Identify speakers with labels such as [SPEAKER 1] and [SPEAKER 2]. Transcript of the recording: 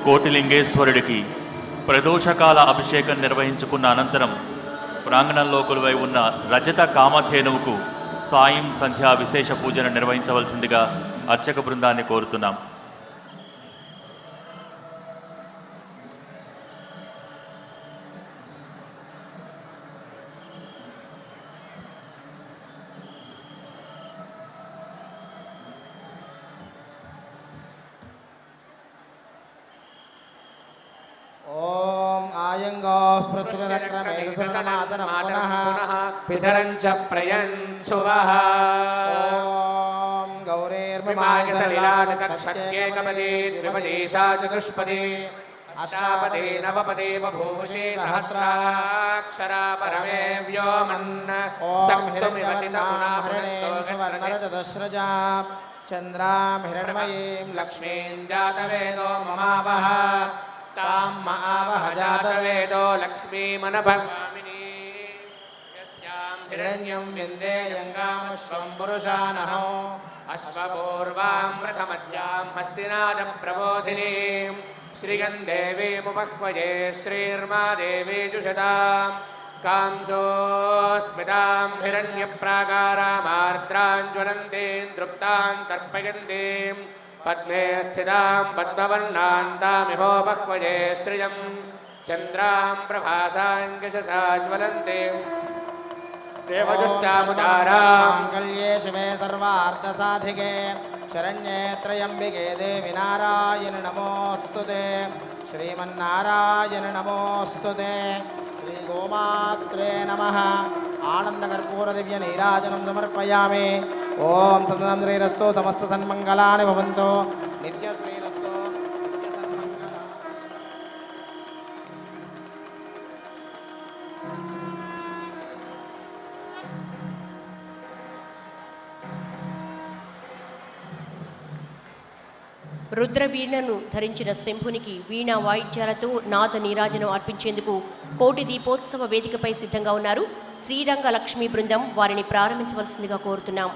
[SPEAKER 1] కోటిలింగేశ్వరుడికి ప్రదోషకాల అభిషేకం నిర్వహించుకున్న అనంతరం ప్రాంగణంలో కొలువై ఉన్న రజత కామధేనువుకు సాయం సంధ్యా విశేష పూజను నిర్వహించవలసిందిగా అర్చక బృందాన్ని కోరుతున్నాం.
[SPEAKER 2] ఓం ఆయంగోః ప్రచురక్రమేదసనమాతరం పునః
[SPEAKER 3] పితరంచ ప్రయన్ సువః.
[SPEAKER 2] ఓం
[SPEAKER 3] గౌరేర్మిమాయసలిలాటకక్షత్యేకపదే ద్విపదే సా చతుష్పదే అష్టాపదే నవపదే బభూషే సహస్రాక్షరా పరమే వ్యోమన్ సప్తమివతి
[SPEAKER 2] హిరణ్యేం సువర్ణరజతస్రజా చంద్రాం హిరణ్మయీం
[SPEAKER 3] లక్ష్మీం జాతవేదో మమావహ
[SPEAKER 2] తాం మహావహ
[SPEAKER 3] జాతవేదో లక్ష్మీమనభగామినీ యస్యాం
[SPEAKER 2] హిరణ్యం విందేయంగామశ్వం పురుషానహో
[SPEAKER 3] అశ్వపూర్వాం ప్రథమధ్యాం హస్తినాద ప్రబోధినీం శ్రియం దేవీముపహ్వయే శ్రీర్మా దేవీ జుషతాం కాంసోస్మితాం హిరణ్యప్రాకారామార్ద్రాం జ్వలంతీం తృప్తాం తర్పయంతీం పద్మే స్థితాం పద్మవర్ణాంతామిహోపహ్వయే శ్రియం చంద్రాం ప్రభాసాం యశసా జ్వలంతీం దేవజుష్టాముదారాం
[SPEAKER 2] మంగళ్యే శివే సర్వార్థసాధికే శరణ్యే త్రయంబికే దేవి నారాయణ నమోస్తుతే శ్రీమన్నారాయణ నమోస్తుతే శ్రీ గోమాత్రే నమః. ఆనందకర్పూర దివ్య నీరాజనం సమర్పయామి. ఓం సతతం శ్రీరస్తు సమస్త సన్మంగళాని భవంతు నిత్య శ్రీరస్తు నిత్య సన్మంగళ.
[SPEAKER 4] రుద్రవీణను ధరించిన శంభునికి వీణా వాయిద్యాలతో నాద నీరాజనం అర్పించేందుకు కోటి దీపోత్సవ వేదికపై సిద్ధంగా ఉన్నారు శ్రీరంగ లక్ష్మీ బృందం. వారిని ప్రారంభించవలసిందిగా కోరుతున్నాం.